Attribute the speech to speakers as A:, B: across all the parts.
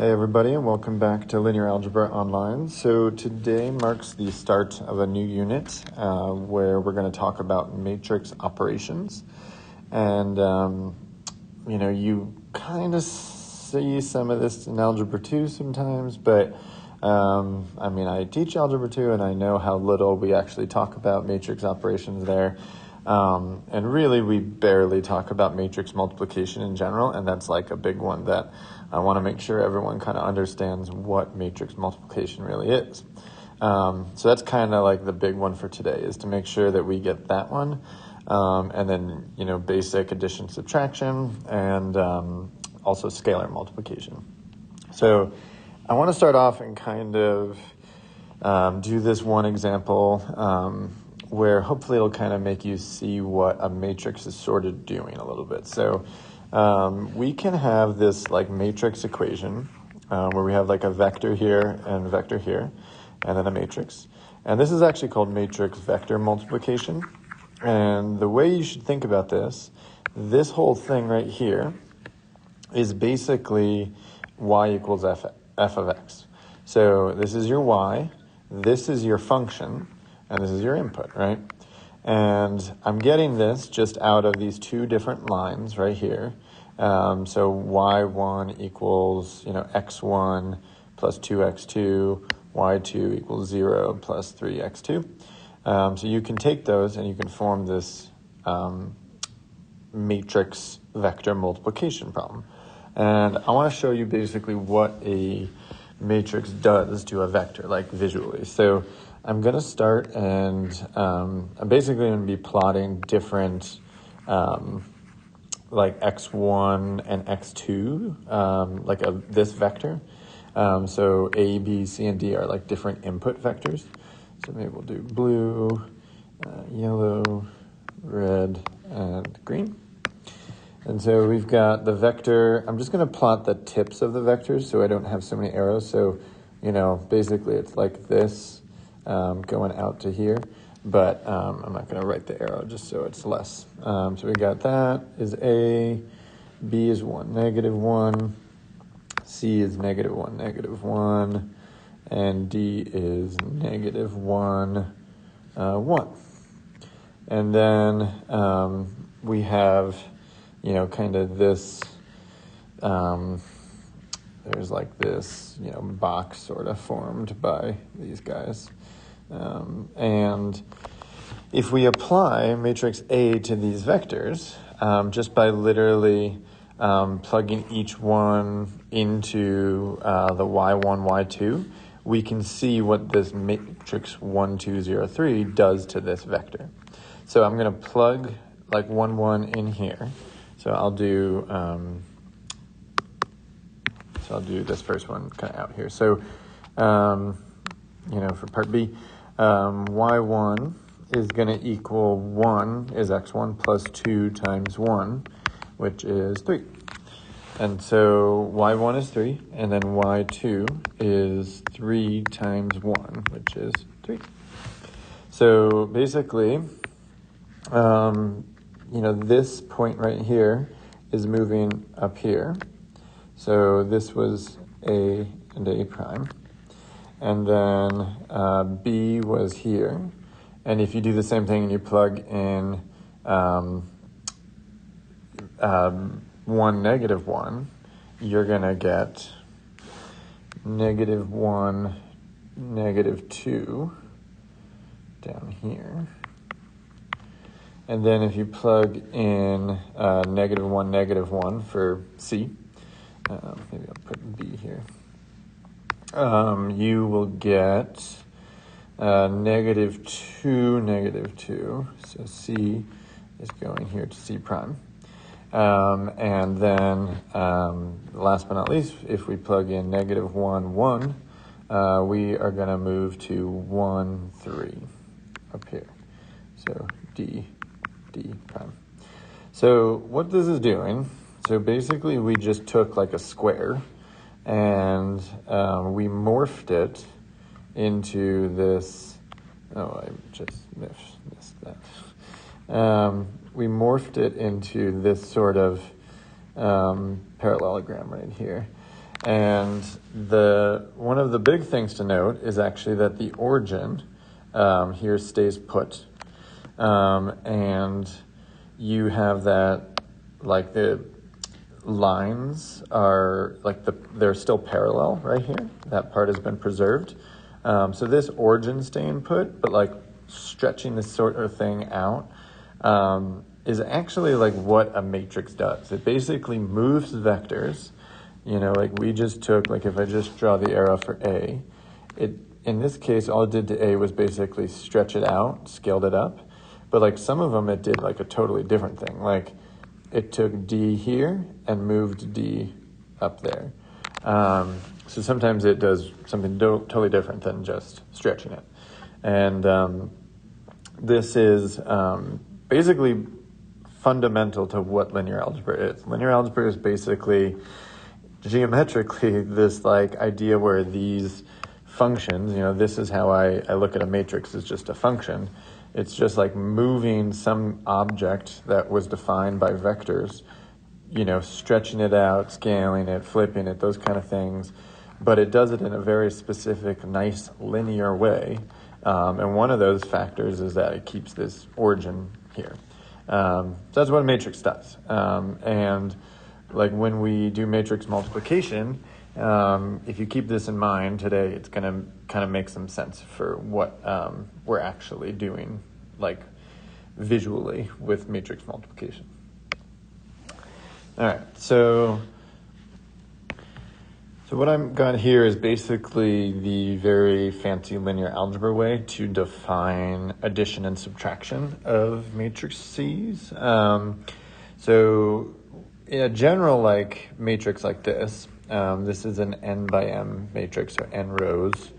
A: Hey everybody, and welcome back to Linear Algebra Online. So today marks the start of a new unit where we're going to talk about matrix operations. And, you kind of see some of this in Algebra 2 sometimes, but I teach Algebra 2 and I know how little we actually talk about matrix operations there. And really we barely talk about matrix multiplication in general, and that's like a big one that I want to make sure everyone kind of understands what matrix multiplication really is. So that's kind of like the big one for today, is to make sure that we get that one. And then, basic addition, subtraction, and also scalar multiplication. So I want to start off and kind of do this one example where hopefully it'll kind of make you see what a matrix is sort of doing a little bit. So we can have this like matrix equation where we have like a vector here and vector here, and then a matrix. And this is actually called matrix vector multiplication. And the way you should think about this whole thing right here is basically y equals f of x. So this is your y, this is your function, and this is your input, right? And I'm getting this just out of these two different lines right here. So y1 equals, x1 plus 2x2, y2 equals 0 plus 3x2. So you can take those and you can form this matrix vector multiplication problem. And I want to show you basically what a matrix does to a vector, like visually. So I'm going to start, and I'm basically going to be plotting different like x1 and x2, this vector. So A, B, C, and D are like different input vectors. So maybe we'll do blue, yellow, red, and green. And so we've got the vector. I'm just going to plot the tips of the vectors so I don't have so many arrows. So, basically it's like this going out to here. But I'm not going to write the arrow just so it's less. So we got that is A, B is 1, -1, C is -1, -1, and D is -1, 1. And then we have, kind of this, there's like this, box sort of formed by these guys. And if we apply matrix A to these vectors, just by literally plugging each one into the y1, y2, we can see what this matrix 1, 2, 0, 3 does to this vector. So I'm going to plug like 1, 1 in here. So I'll do this first one kind of out here. So, for part B, y1 is going to equal 1 is x1 plus 2 times 1, which is 3. And so y1 is 3, and then y2 is 3 times 1, which is 3. So basically, this point right here is moving up here. So this was A and A prime. And then B was here. And if you do the same thing and you plug in 1, -1, you're going to get -1, -2 down here. And then if you plug in -1, -1 for C, maybe I'll put B here, you will get -2, -2. So C is going here to C prime. And then last but not least, if we plug in -1, 1, we are going to move to 1, 3 up here. So D prime. So what this is doing, so basically we just took like a square and we morphed it into this, I just missed that. We morphed it into this sort of parallelogram right here. And one of the big things to note is actually that the origin here stays put. And you have that, like the lines are, like they're still parallel right here. That part has been preserved. So this origin staying put, but like stretching this sort of thing out, is actually like what a matrix does. It basically moves vectors, like we just took, like if I just draw the arrow for A, in this case, all it did to A was basically stretch it out, scaled it up. But like some of them, it did like a totally different thing. Like it took D here and moved D up there. So sometimes it does something totally different than just stretching it. And this is basically fundamental to what linear algebra is. Linear algebra is basically geometrically this like idea where these functions, this is how I look at a matrix as just a function. It's just like moving some object that was defined by vectors, stretching it out, scaling it, flipping it, those kind of things. But it does it in a very specific, nice linear way. And one of those factors is that it keeps this origin here. So that's what a matrix does. And like when we do matrix multiplication, if you keep this in mind today, it's going to kind of make some sense for what we're actually doing, like visually with matrix multiplication. All right, so what I've got here is basically the very fancy linear algebra way to define addition and subtraction of matrices. So in a general like matrix like this, this is an n by m matrix, so n rows,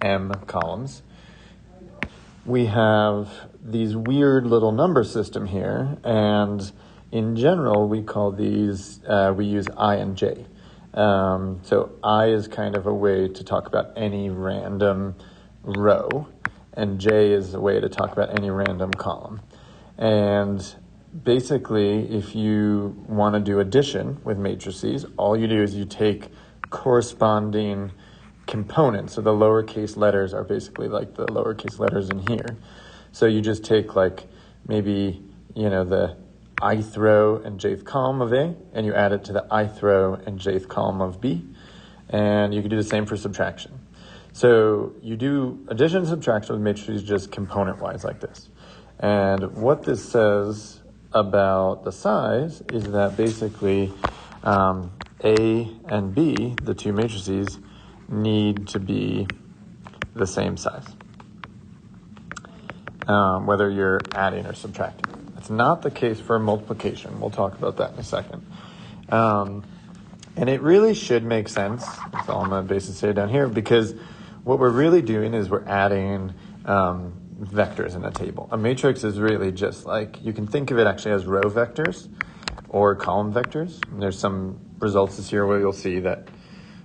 A: m columns. We have these weird little number system here, and in general we call these, we use I and j. So I is kind of a way to talk about any random row, and j is a way to talk about any random column. And basically, if you want to do addition with matrices, all you do is you take corresponding components. So the lowercase letters are basically like the lowercase letters in here. So you just take like maybe, the ith row and jth column of A, and you add it to the ith row and jth column of B. And you can do the same for subtraction. So you do addition and subtraction with matrices just component-wise like this. And what this says about the size is that basically A and B, the two matrices, need to be the same size, whether you're adding or subtracting. It's not the case for multiplication. We'll talk about that in a second. And it really should make sense. That's all I'm going to basically say down here, because what we're really doing is we're adding vectors in a table. A matrix is really just like, you can think of it actually as row vectors or column vectors. And there's some results this year where you'll see that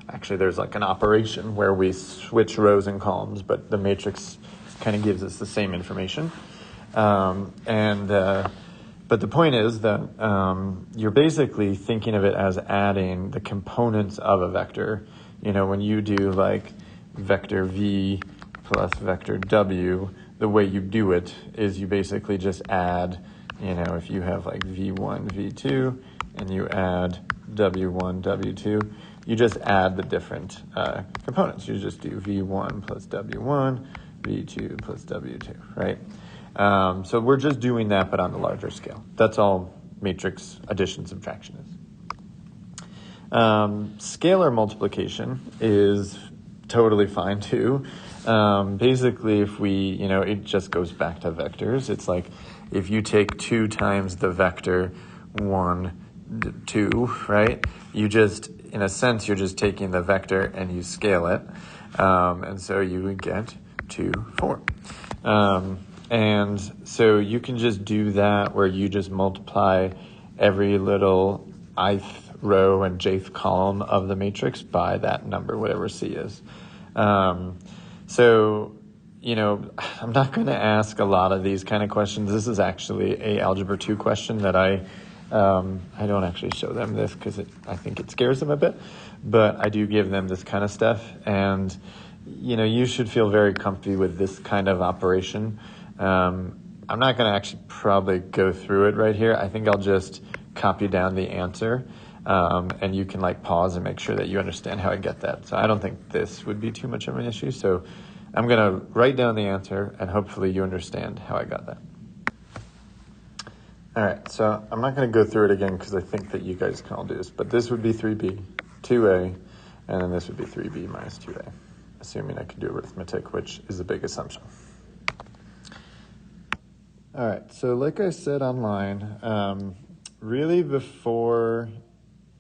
A: actually there's like an operation where we switch rows and columns, but the matrix kind of gives us the same information. But the point is that you're basically thinking of it as adding the components of a vector. When you do like vector v plus vector w, the way you do it is you basically just add, if you have like v1, v2, and you add w1, w2, you just add the different components. You just do v1 plus w1, v2 plus w2, right? So we're just doing that, but on the larger scale. That's all matrix addition subtraction is. Scalar multiplication is totally fine too. Basically, if we, it just goes back to vectors. It's like if you take 2 times the vector 1, 2, right? You just, in a sense, you're just taking the vector and you scale it. And so you would get 2, 4. And so you can just do that where you just multiply every little ith row and jth column of the matrix by that number, whatever C is. So, I'm not going to ask a lot of these kind of questions. This is actually a Algebra 2 question that I I don't actually show them this because I think it scares them a bit, but I do give them this kind of stuff, and you should feel very comfy with this kind of operation. I'm not going to actually probably go through it right here. I think I'll just copy down the answer, and you can pause and make sure that you understand how I get that. So I don't think this would be too much of an issue. So I'm going to write down the answer, and hopefully you understand how I got that. All right, so I'm not going to go through it again because I think that you guys can all do this, but this would be 3b, 2a, and then this would be 3b minus 2a, assuming I can do arithmetic, which is a big assumption. All right, so like I said online, really before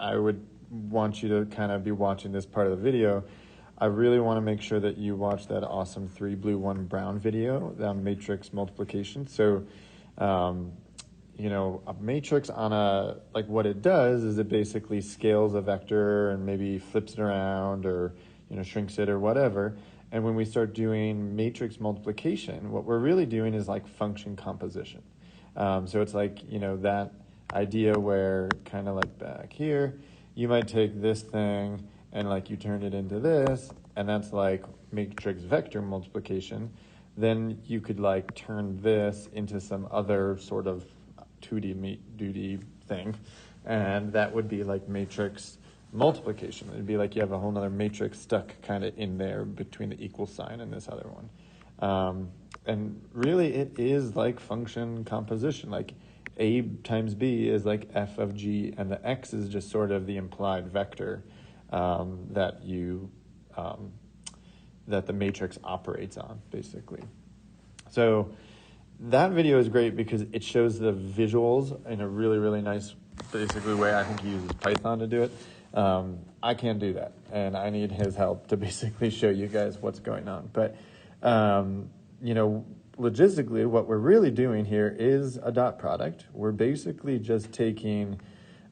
A: I would want you to kind of be watching this part of the video, I really want to make sure that you watch that awesome 3 blue 1 brown video, that matrix multiplication. So a matrix on what it does is it basically scales a vector and maybe flips it around or, shrinks it or whatever. And when we start doing matrix multiplication, what we're really doing is function composition. So it's that idea where kind of back here, you might take this thing and you turn it into this, and that's matrix vector multiplication. Then you could turn this into some other sort of 2D thing, and that would be matrix multiplication. It'd be you have a whole nother matrix stuck kind of in there between the equal sign and this other one. And really it is function composition. A times B is f of g, and the x is just sort of the implied vector that the matrix operates on, basically. So that video is great because it shows the visuals in a really, really nice, basically way. I think he uses Python to do it. I can't do that, and I need his help to basically show you guys what's going on. But, logistically, what we're really doing here is a dot product. We're basically just taking,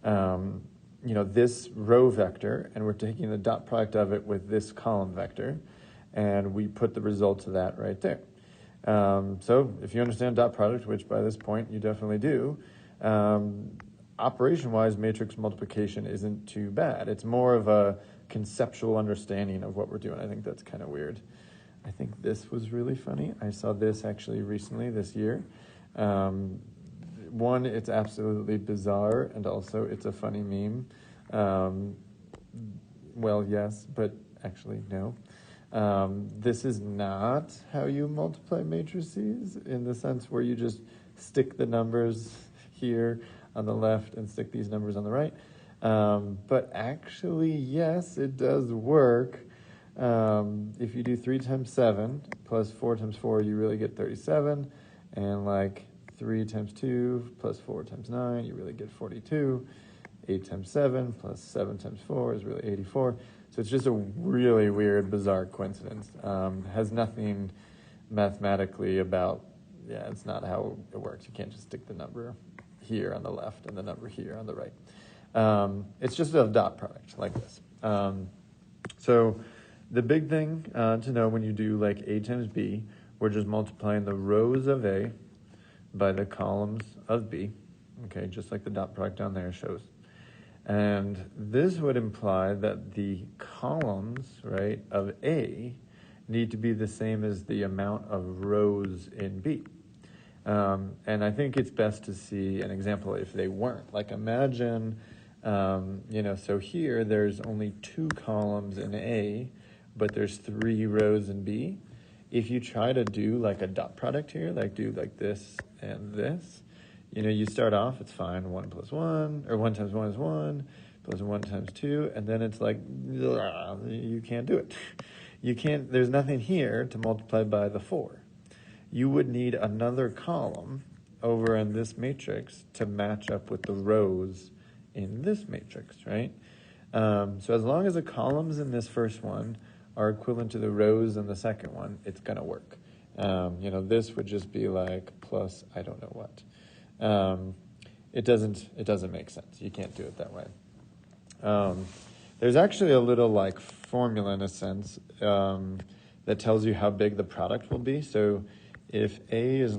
A: this row vector, and we're taking the dot product of it with this column vector, and we put the results of that right there. So if you understand dot product, which by this point you definitely do, operation-wise, matrix multiplication isn't too bad. It's more of a conceptual understanding of what we're doing. I think that's kind of weird. I think this was really funny. I saw this actually recently this year. One, it's absolutely bizarre, and also it's a funny meme. Well, yes, but actually no. This is not how you multiply matrices in the sense where you just stick the numbers here on the left and stick these numbers on the right. But actually, yes, it does work. If you do 3 times 7 plus 4 times 4, you really get 37. And 3 times 2 plus 4 times 9, you really get 42. 8 times 7 plus 7 times 4 is really 84. So it's just a really weird, bizarre coincidence. Has nothing mathematically about, it's not how it works. You can't just stick the number here on the left and the number here on the right. It's just a dot product like this. So the big thing to know when you do A times B, we're just multiplying the rows of A by the columns of B, okay, just like the dot product down there shows. And this would imply that the columns, right, of A need to be the same as the amount of rows in B. And I think it's best to see an example if they weren't. Imagine, so here there's only 2 columns in A, but there's 3 rows in B. If you try to do a dot product here, do this and this, you start off, it's fine, 1 plus 1, or 1 times 1 is 1, plus 1 times 2, and then it's you can't do it. There's nothing here to multiply by the 4. You would need another column over in this matrix to match up with the rows in this matrix, right? So as long as the columns in this first one are equivalent to the rows in the second one, it's going to work. This would just be plus I don't know what. It doesn't make sense. You can't do it that way. There's actually a little formula in a sense that tells you how big the product will be. So if A is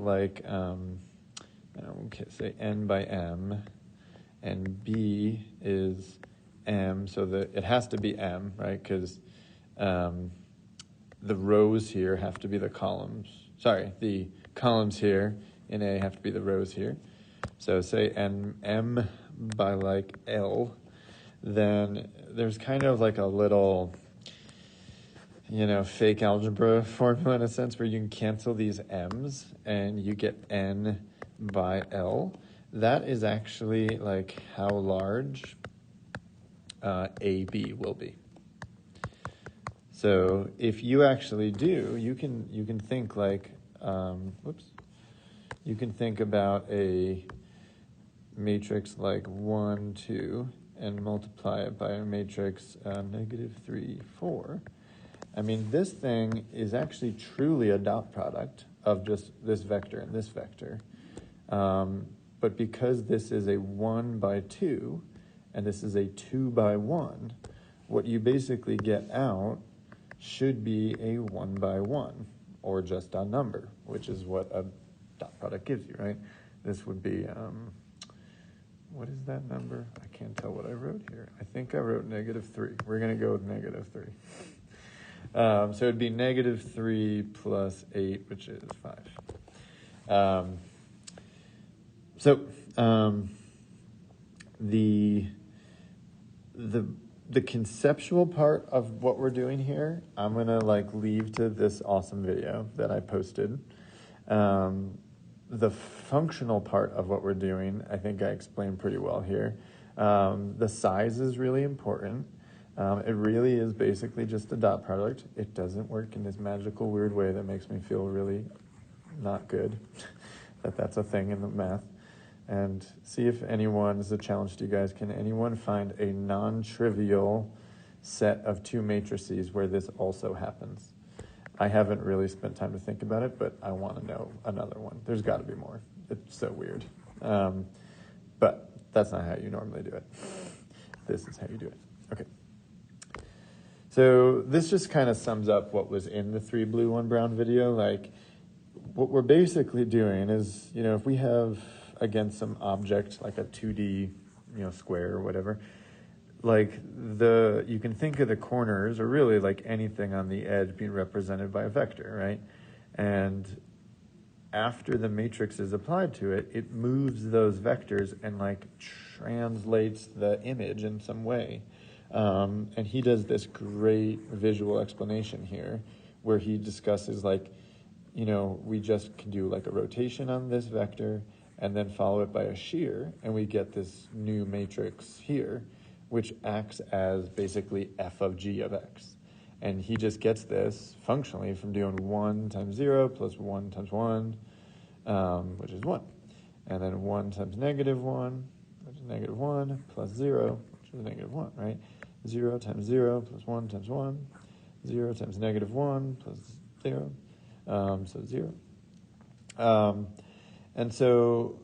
A: say n by m, and B is M, so it has to be M, right? Because the rows here have to be the columns. Sorry, the columns here in A have to be the rows here. So say M by like L, then there's kind of like a little, fake algebra formula in a sense where you can cancel these M's and you get N by L. That is actually like how large AB will be. So if you actually do, you can think like, you can think about a matrix like 1, 2, and multiply it by a matrix -3, 4. I mean, this thing is actually truly a dot product of just this vector and this vector. But because this is a 1 by 2, and this is a 2 by 1, what you basically get out should be a 1 by 1, or just a number, which is what a dot product gives you, right? This would be, what is that number? I can't tell what I wrote here. I think I wrote -3. We're going to go with -3. So it'd be -3 plus 8, which is 5. The conceptual part of what we're doing here, I'm gonna leave to this awesome video that I posted. The functional part of what we're doing, I think I explained pretty well here. The size is really important. It really is basically just a dot product. It doesn't work in this magical weird way that makes me feel really not good that's a thing in the math. And see if anyone, this is a challenge to you guys, can anyone find a non-trivial set of two matrices where this also happens? I haven't really spent time to think about it, but I want to know another one. There's got to be more. It's so weird. But that's not how you normally do it. This is how you do it. Okay. So this just kind of sums up what was in the 3 blue, 1 brown video. What we're basically doing is, if we have, again, some object, like a 2D, square or whatever, you can think of the corners, or really anything on the edge, being represented by a vector, right? And after the matrix is applied to it, it moves those vectors and translates the image in some way. And he does this great visual explanation here where he discusses we just can do a rotation on this vector and then follow it by a shear, and we get this new matrix here, which acts as basically f of g of x. And he just gets this functionally from doing 1 times 0 plus 1 times 1, which is 1. And then 1 times -1, which is -1, plus 0, which is -1, right? 0 times 0 plus 1 times 1, 0 times -1 plus 0, so 0. And so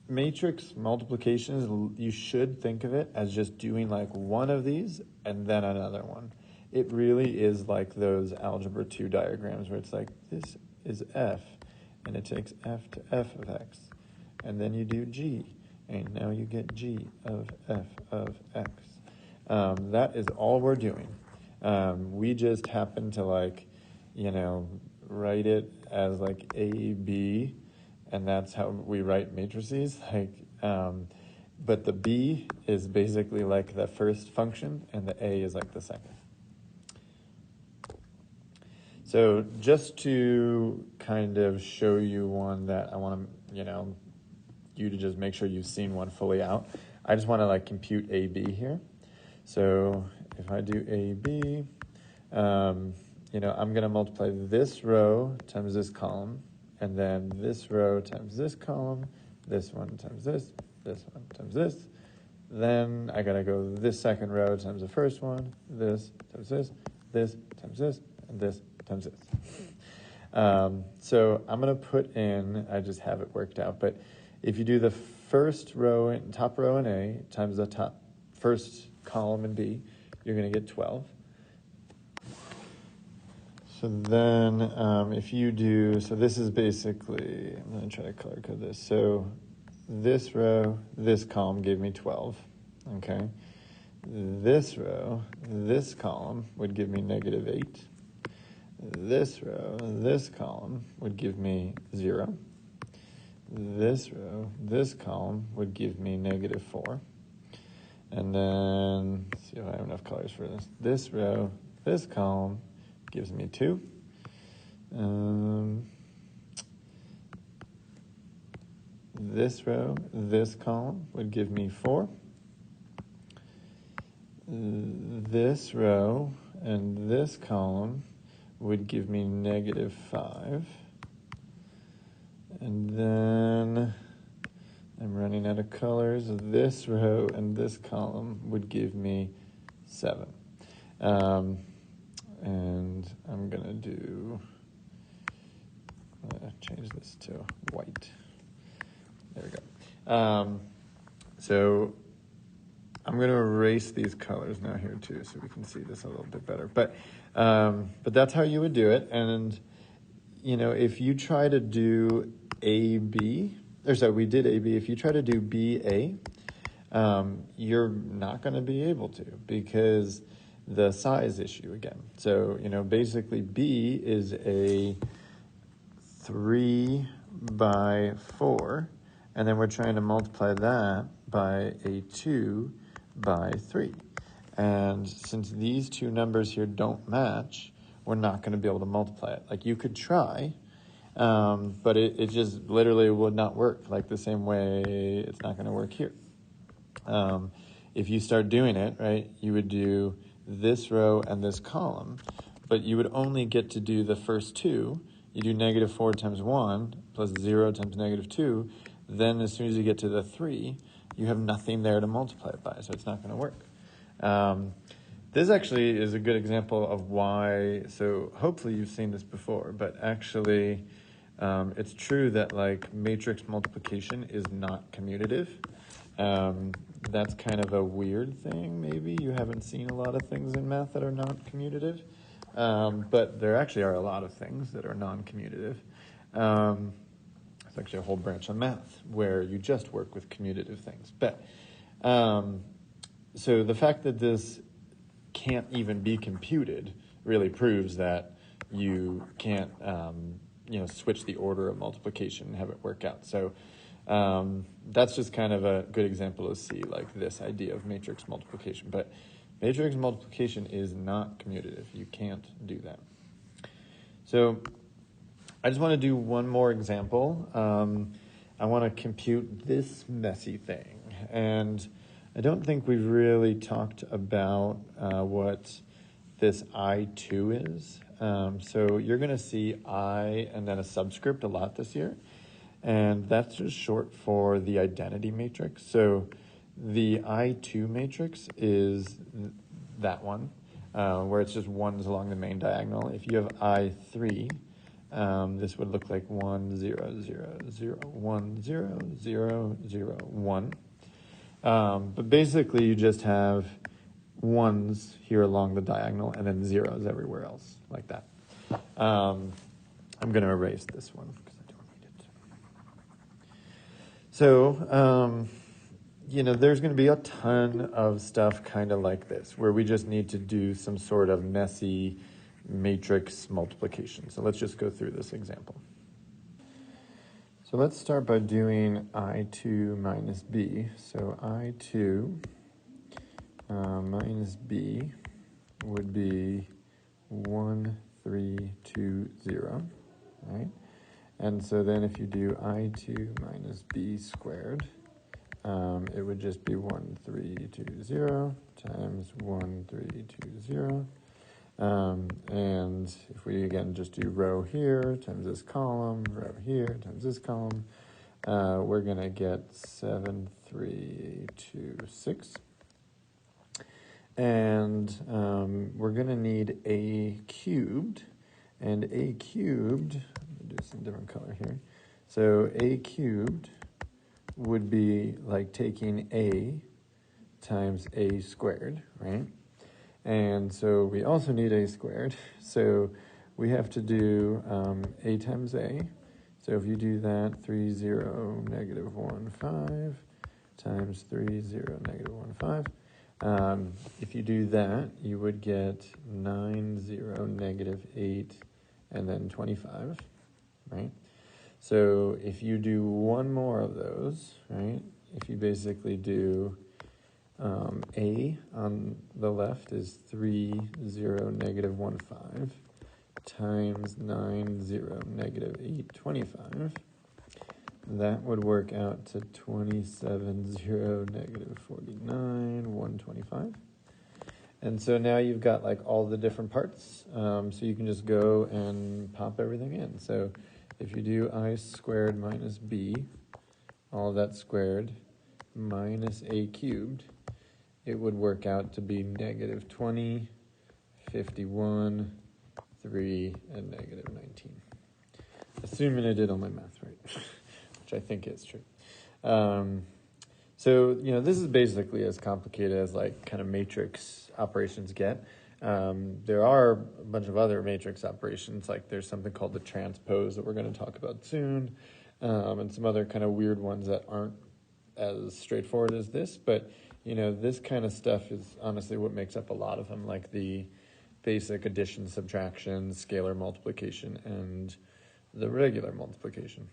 A: matrix multiplication is, you should think of it as just doing one of these and then another one. It really is like those algebra 2 diagrams where it's this is f, and it takes f to f of x, and then you do g, and now you get g of f of x. That is all we're doing. We just happen to write it as A, B, and that's how we write matrices. But the B is basically the first function, and the A is the second. So just to kind of show you one that I want to, you to just make sure you've seen one fully out, I just want to compute AB here. So if I do AB, I'm going to multiply this row times this column, and then this row times this column, this one times this one times this. Then I got to go this second row times the first one, this times this times this, and this times this. So I'm going to put in, I just have it worked out, but if you do the first row, top row in A times the top first column in B, you're going to get 12. So then if you do, so this is basically, I'm going to try to color code this. So this row, this column gave me 12, okay? This row, this column would give me negative 8. This row, this column would give me 0. This row, this column would give me negative 4. And then, let's see if I have enough colors for this. This row, this column gives me 2. This row, this column would give me 4. This row and this column would give me negative 5. And then I'm running out of colors. This row and this column would give me 7. And I'm going to change this to white. There we go. So I'm going to erase these colors now here too, so we can see this a little bit better. But that's how you would do it. And you know, if you try to do AB, we did AB. If you try to do BA, you're not going to be able to, because the size issue again. So, you know, basically B is a 3 by 4, and then we're trying to multiply that by a 2 by 3. And since these two numbers here don't match, we're not going to be able to multiply it. Like, you could try, but it just literally would not work. Like the same way it's not going to work here. If you start doing it, right, you would do this row and this column, but you would only get to do the first two. You do negative 4 times 1 plus 0 times negative 2. Then as soon as you get to the 3, you have nothing there to multiply it by, so it's not going to work. This actually is a good example of why, so hopefully you've seen this before, but actually it's true that like matrix multiplication is not commutative. That's kind of a weird thing, maybe. You haven't seen a lot of things in math that are not commutative, but there actually are a lot of things that are non-commutative. It's actually a whole branch of math where you just work with commutative things. But so the fact that this can't even be computed really proves that you can't switch the order of multiplication and have it work out. So that's just kind of a good example to see like this idea of matrix multiplication. But matrix multiplication is not commutative. You can't do that. So I just want to do one more example. I want to compute this messy thing. And I don't think we've really talked about what this I2 is. So you're going to see I and then a subscript a lot this year. And that's just short for the identity matrix. So the I2 matrix is that one, where it's just ones along the main diagonal. If you have I3, this would look like 1, 0, 0, 0, 1, 0, 0, 0, 1. But basically you just have ones here along the diagonal and then zeros everywhere else, like that. I'm going to erase this one because I don't need it. So, there's going to be a ton of stuff kind of like this, where we just need to do some sort of messy matrix multiplication. So let's just go through this example. So let's start by doing I2 minus B. So I2 minus B would be 1, 3, 2, 0, right? And so then if you do I2 minus B squared, it would just be 1, 3, 2, 0 times 1, 3, 2, 0. And if we, again, just do row here times this column, row here times this column, we're going to get 7, 3, 2, 6. And we're going to need a cubed. And a cubed, let me do some different color here. So a cubed would be like taking a times a squared, right? And so we also need a squared. So we have to do a times a. So if you do that, 3, 0, negative 1, 5, times 3, 0, negative 1, 5. If you do that, you would get 9, 0, negative 8, and then 25, right? So if you do one more of those, right, if you basically do A on the left is 3, 0, negative 1, 5, times 9, 0, negative 8, 25. That would work out to 27, 0, negative 49, 125. And so now you've got like all the different parts. So you can just go and pop everything in. So if you do I squared minus B, all of that squared, minus A cubed, it would work out to be negative 20, 51, 3, and negative 19. Assuming I did all my math right, which I think is true. So, this is basically as complicated as like kind of matrix operations get. There are a bunch of other matrix operations, like there's something called the transpose that we're going to talk about soon, and some other kind of weird ones that aren't as straightforward as this, but this kind of stuff is honestly what makes up a lot of them, like the basic addition, subtraction, scalar multiplication, and the regular multiplication.